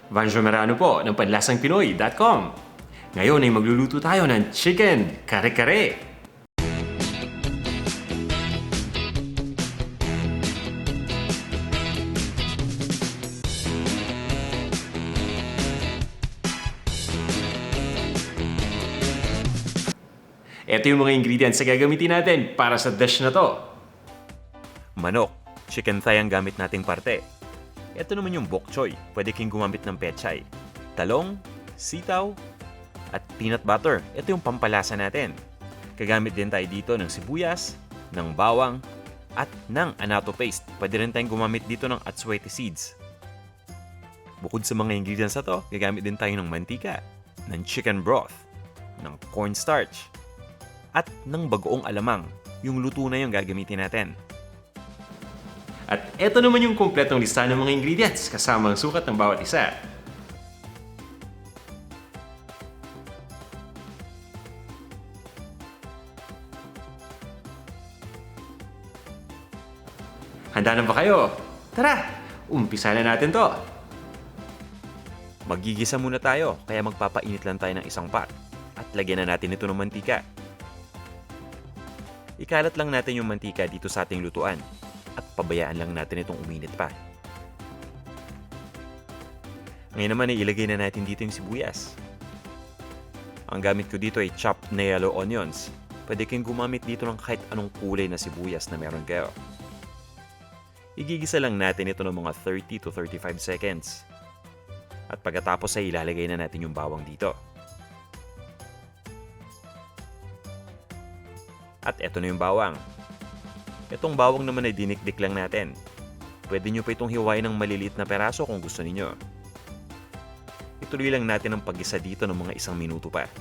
Vanjo Merano po ng panlasangpinoy.com. Ngayon ay magluluto tayo ng chicken kare-kare. Ito yung mga ingredients na gagamitin natin para sa dish na to. Manok, chicken thigh ang gamit nating parte. Ito naman yung bok choy, pwede kang gumamit ng pechay. Talong, sitaw, at peanut butter. Ito yung pampalasa natin. Kagamit din tayo dito ng sibuyas, ng bawang, at ng annatto paste. Pwede rin tayong gumamit dito ng atsuete seeds. Bukod sa mga ingredients na to, gagamit din tayo ng mantika, ng chicken broth, ng cornstarch, at ng bagoong alamang. Yung luto na yung gagamitin natin. At ito naman yung kumpletong lista ng mga ingredients kasama ang sukat ng bawat isa. Handa na ba kayo? Tara, umpisa na natin to. Magigisa muna tayo, kaya magpapainit lang tayo ng isang pot. At lagyan na natin ito ng mantika. Ikalat lang natin yung mantika dito sa ating lutuan. At pabayaan lang natin itong uminit pa. Ngayon naman ay ilagay na natin dito yung sibuyas. Ang gamit ko dito ay chopped na yellow onions. Pwede kayong gumamit dito ng kahit anong kulay na sibuyas na meron kayo. Igigisa lang natin ito ng mga 30 to 35 seconds. At pagkatapos ay ilalagay na natin yung bawang dito. At eto na yung bawang. Itong bawang naman ay dinikdik lang natin. Pwede nyo pa itong hiwain ng maliliit na peraso kung gusto ninyo. Ituloy lang natin ang paggisa dito ng mga 1 minuto pa.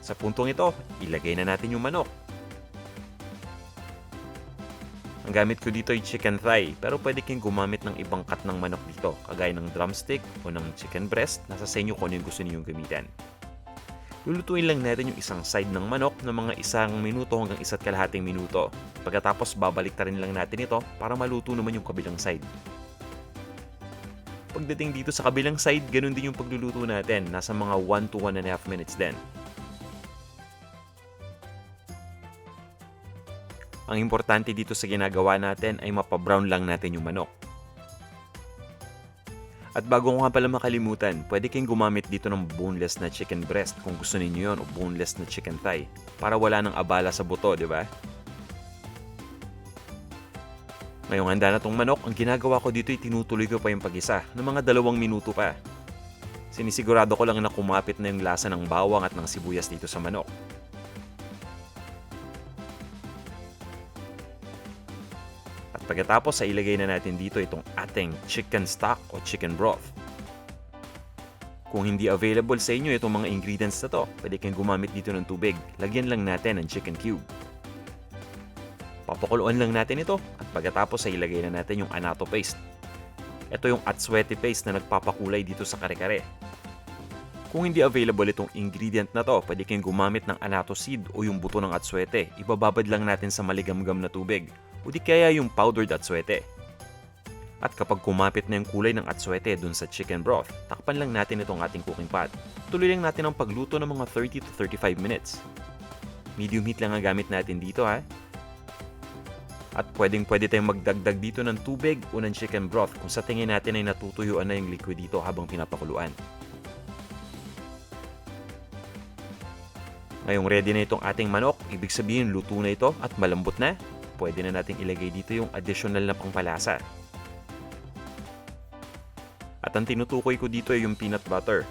Sa puntong ito, ilagay na natin yung manok. Ang gamit ko dito ay chicken thigh, pero pwede kayong gumamit ng ibang cut ng manok dito, kagaya ng drumstick o ng chicken breast. Nasa sa inyo kung ano yung gusto ninyong gamitin. Lulutuin lang natin yung isang side ng manok ng mga 1 minuto hanggang 1.5 minuto. Pagkatapos babalik rin lang natin ito para maluto naman yung kabilang side. Pagdating dito sa kabilang side, ganun din yung pagluluto natin. Nasa mga 1 to 1.5 minutes din. Ang importante dito sa ginagawa natin ay mapabrown lang natin yung manok. At bago ko nga pala makalimutan, pwede kayong gumamit dito ng boneless na chicken breast kung gusto ninyo yon o boneless na chicken thigh para wala nang abala sa buto, di ba? Ngayong handa na tong manok, ang ginagawa ko dito ay tinutuloy ko pa yung pag-isa ng mga 2 minuto pa. Sinisigurado ko lang na kumapit na yung lasa ng bawang at ng sibuyas dito sa manok. Pagkatapos ay ilagay na natin dito itong ating chicken stock o chicken broth. Kung hindi available sa inyo itong mga ingredients na to, pwede kayong gumamit dito ng tubig. Lagyan lang natin ng chicken cube. Papakuluan lang natin ito at pagkatapos ay ilagay na natin yung annatto paste. Ito yung atsuete paste na nagpapakulay dito sa kare-kare. Kung hindi available itong ingredient na to, pwede kayong gumamit ng annatto seed o yung buto ng atsuete. Ibababad lang natin sa maligamgam na tubig. O di kaya yung powdered atsuete. At kapag kumapit na yung kulay ng atsuete dun sa chicken broth, takpan lang natin itong ating cooking pot. Tuloy lang natin ang pagluto ng mga 30 to 35 minutes. Medium heat lang ang gamit natin dito ha. At pwede tayong magdagdag dito ng tubig o ng chicken broth kung sa tingin natin ay natutuyuan na yung liquid dito habang pinapakuluan. Ngayong ready na itong ating manok, ibig sabihin luto na ito at malambot na. Pwede na nating ilagay dito yung additional na pampalasa. At ang tinutukoy ko dito ay yung peanut butter.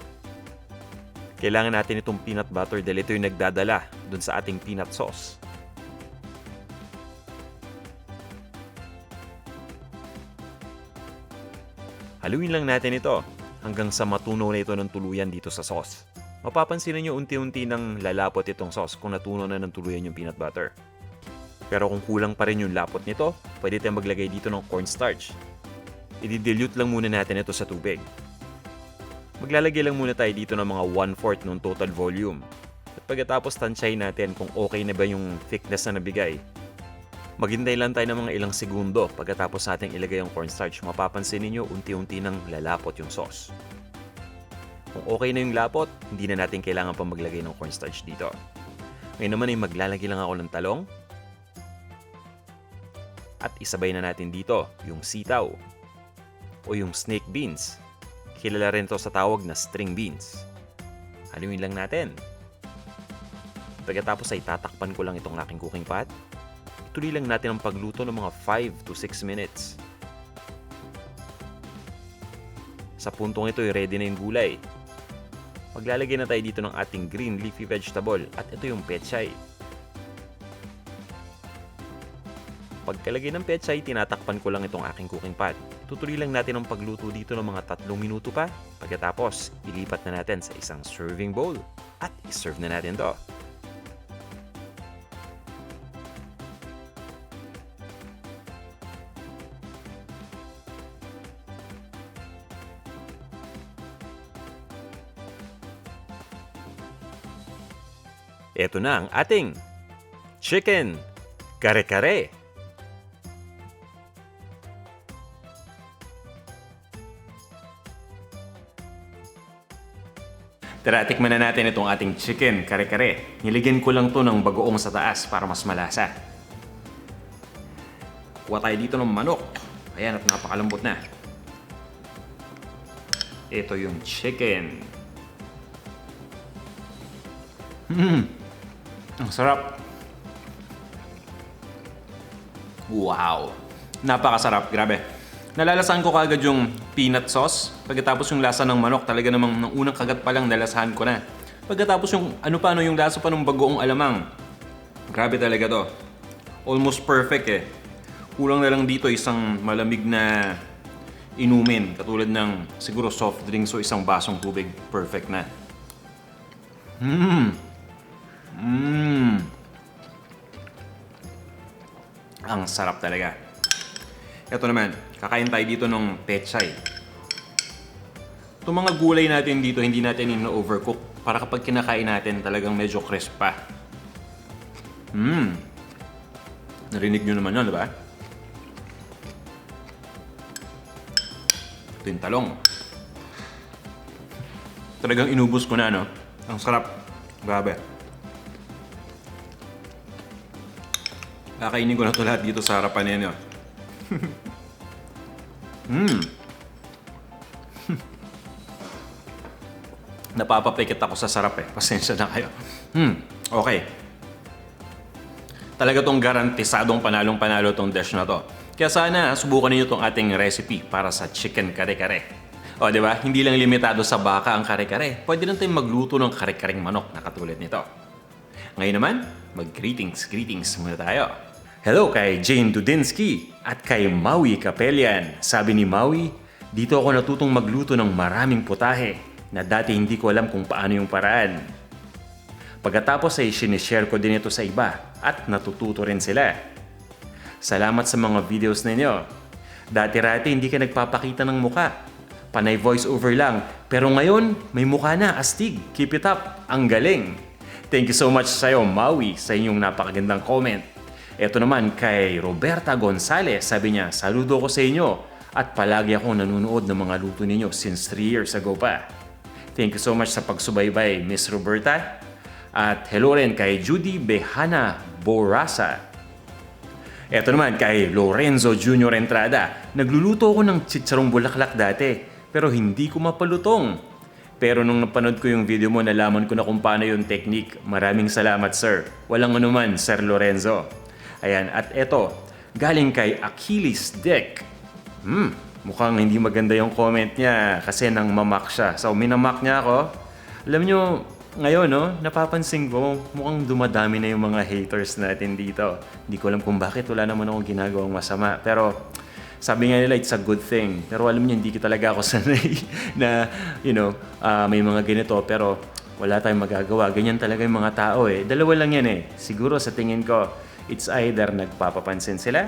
Kailangan natin itong peanut butter dahil ito yung nagdadala dun sa ating peanut sauce. Haluin lang natin ito hanggang sa matunaw na ito ng tuluyan dito sa sauce. Mapapansin niyo unti-unti nang lalapot itong sauce kung natunaw na ng tuluyan yung peanut butter. Pero kung kulang pa rin yung lapot nito, pwede tayong maglagay dito ng cornstarch. I-dilute lang muna natin ito sa tubig. Maglalagay lang muna tayo dito ng mga 1/4 ng total volume. At pagkatapos tansyahin natin kung okay na ba yung thickness na nabigay. Maghintay lang tayo ng mga ilang segundo pagkatapos nating ilagay yung cornstarch. Mapapansin ninyo unti-unti nang lalapot yung sauce. Kung okay na yung lapot, hindi na natin kailangan pa maglagay ng cornstarch dito. Ngayon naman ay maglalagay lang ako ng talong. At isabay na natin dito yung sitaw o yung snake beans. Kilala rin to sa tawag na string beans. Haluin lang natin. Pagkatapos ay tatakpan ko lang itong aking cooking pot. Ituloy lang natin ang pagluto ng mga 5 to 6 minutes. Sa puntong ito ay ready na yung gulay. Maglalagay na tayo dito ng ating green leafy vegetable at ito yung pechay. Pagkalagay ng pechay, tinatakpan ko lang itong aking cooking pot. Tutuloy lang natin ang pagluto dito ng mga 3 minuto pa. Pagkatapos, ilipat na natin sa isang serving bowl at iserve na natin to. Ito na ang ating chicken kare-kare. Tara, tikman na natin itong ating chicken kare-kare. Niligyan ko lang to ng bagoong sa taas para mas malasa. Kuha tayo dito ng manok. Ayan, at napakalambot na. Ito yung chicken. Ang sarap. Wow. Napakasarap, grabe. Nalalasahan ko kagad yung peanut sauce. Pagkatapos yung lasa ng manok, talaga namang ng unang kagat pa lang nalasahan ko na. Pagkatapos yung yung lasa pa ng bagoong alamang. Grabe talaga to. Almost perfect eh. Kulang na lang dito isang malamig na inumin. Katulad ng siguro soft drinks o isang basong tubig. Perfect na. Ang sarap talaga. Ito naman, kakain tayo dito ng pechay. Itong mga gulay natin dito, hindi natin ino-overcook. Para kapag kinakain natin, talagang medyo crisp pa. Narinig nyo naman yun, di ba? Ito yung talong. Talagang inubos ko na, no? Ang sarap. Grabe. Kakainin ko na ito lahat dito sa harapan ninyo. Napapapikit ako sa sarap eh. Pasensya na kayo. Okay. Talaga tong garantisadong panalong-panalo tong dish na to. Kaya sana subukan niyo tong ating recipe para sa chicken kare-kare. O, di ba? Hindi lang limitado sa baka ang kare-kare. Pwede lang tayong magluto ng kare-kareng manok na katulad nito. Ngayon naman, mag-greetings muna tayo. Hello kay Jane Dudinsky at kay Maui Capelian. Sabi ni Maui, dito ako natutong magluto ng maraming putahe na dati hindi ko alam kung paano yung paraan. Pagkatapos ay sinishare ko din ito sa iba at natututo rin sila. Salamat sa mga videos ninyo. Dati-rati hindi ka nagpapakita ng muka. Panay voice over lang. Pero ngayon, may mukha na, astig. Keep it up. Ang galing. Thank you so much sa'yo, Maui, sa inyong napakagandang comment. Ito naman kay Roberta Gonzalez. Sabi niya, saludo ko sa inyo at palagi akong nanonood ng mga luto ninyo since 3 years ago pa. Thank you so much sa pagsubaybay, Miss Roberta. At hello rin kay Judy Behana Borasa. Ito naman kay Lorenzo Jr. Entrada. Nagluluto ako ng chicharong bulaklak dati, pero hindi ko mapalutong. Pero nung napanood ko yung video mo, nalaman ko na kung paano yung technique. Maraming salamat, sir. Walang anuman, Sir Lorenzo. Ayan, at eto, galing kay Achilles Dick. Mukhang hindi maganda yung comment niya kasi nang mamak siya. So, minamak niya ako. Alam nyo, ngayon, no, napapansin ko, mukhang dumadami na yung mga haters natin dito. Hindi ko alam kung bakit, wala naman akong ginagawang masama. Pero, sabi nga nila, it's a good thing. Pero alam niyo, hindi talaga ako sanay na, may mga ganito. Pero, wala tayong magagawa. Ganyan talaga yung mga tao eh. Dalawa lang yan eh. Siguro sa tingin ko, it's either nagpapapansin sila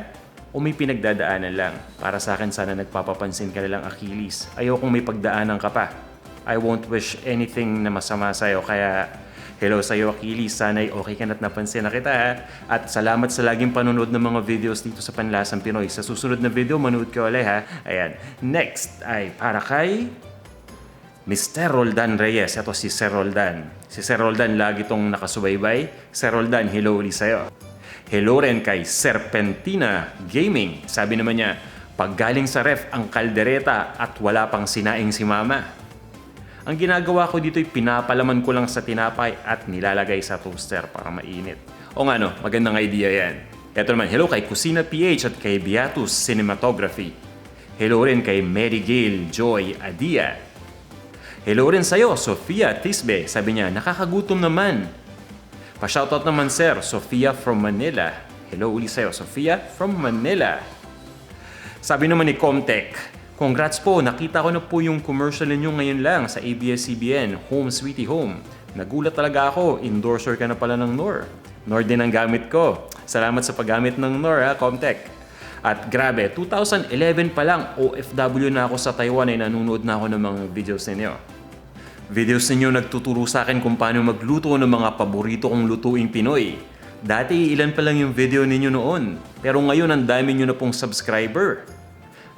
o may pinagdadaanan lang. Para sa akin, sana nagpapapansin ka nilang Achilles. Ayokong may pagdaanan ka pa. I won't wish anything na masama sa'yo. Kaya, Hello sa iyo, Achilles. Sana'y okay ka na't napansin na kita ha. At salamat sa laging panonood ng mga videos dito sa Panlasang Pinoy. Sa susunod na video, manood ka ulit ha. Ayan. Next ay para kay Mr. Roldan Reyes. Ito si Sir Roldan. Si Sir Roldan lagi tong nakasubaybay. Sir Roldan, hello ulit sa'yo. Hello rin kay Serpentina Gaming. Sabi naman niya, pag galing sa ref ang kaldereta at wala pang sinaing si mama. Ang ginagawa ko dito ay pinapalaman ko lang sa tinapay at nilalagay sa toaster para mainit. O nga no, magandang idea yan. Ito naman, hello kay Kusina PH at kay Beatus Cinematography. Hello rin kay Mary Gail Joy Adia. Hello rin sa'yo, Sofia Tisbe. Sabi niya, nakakagutom naman. Pa-shoutout naman sir, Sofia from Manila. Hello uli sa'yo, Sofia from Manila. Sabi naman ni Comtech, congrats po, nakita ko na po yung commercial ninyo ngayon lang sa ABS-CBN, Home Sweetie Home. Nagulat talaga ako, endorser ka na pala ng Knorr. Knorr din ang gamit ko. Salamat sa paggamit ng Knorr ha, Comtech. At grabe, 2011 pa lang, OFW na ako sa Taiwan ay nanonood na ako ng mga videos ninyo. Videos ninyo nagtuturo sa akin kung paano magluto ng mga paborito kong lutuing Pinoy. Dati ilan pa lang yung video ninyo noon, pero ngayon ang dami nyo na pong subscriber.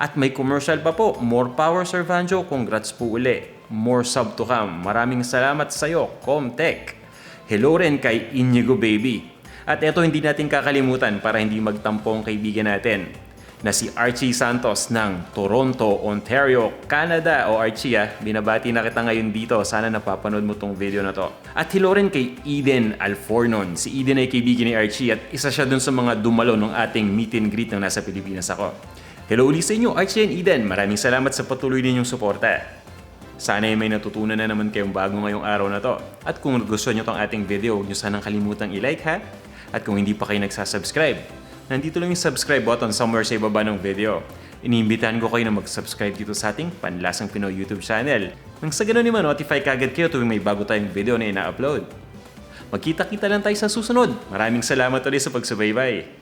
At may commercial pa po. More power, Sir Vanjo. Congrats po uli. More sub to come. Maraming salamat sa iyo, Comtech. Hello rin kay Inigo Baby. At eto hindi natin kakalimutan para hindi magtampo ang kaibigan natin na si Archie Santos ng Toronto, Ontario, Canada. O Archie binabati na kita ngayon dito. Sana napapanood mo tong video na to. At hello rin kay Eden Alfornon. Si Eden ay kaibigan ni Archie at isa siya dun sa mga dumalo ng ating meet and greet na nasa Pilipinas ako. Hello ulit sa inyo, Archie and Eden. Maraming salamat sa patuloy ninyong suporta. Sana ay may natutunan na naman kayong bago ngayong araw na to. At kung gusto nyo tong ating video, huwag nyo sanang kalimutang i-like ha. At kung hindi pa kayo nagsasubscribe, nandito lang yung subscribe button somewhere sa ibaba ng video. Iniimbitahan ko kayo na mag-subscribe dito sa ating Panlasang Pinoy YouTube channel. Nang sa ganun ma-notify kagad kayo tuwing may bago tayong video na ina-upload. Magkita-kita lang tayo sa susunod. Maraming salamat ulit sa pagsubaybay.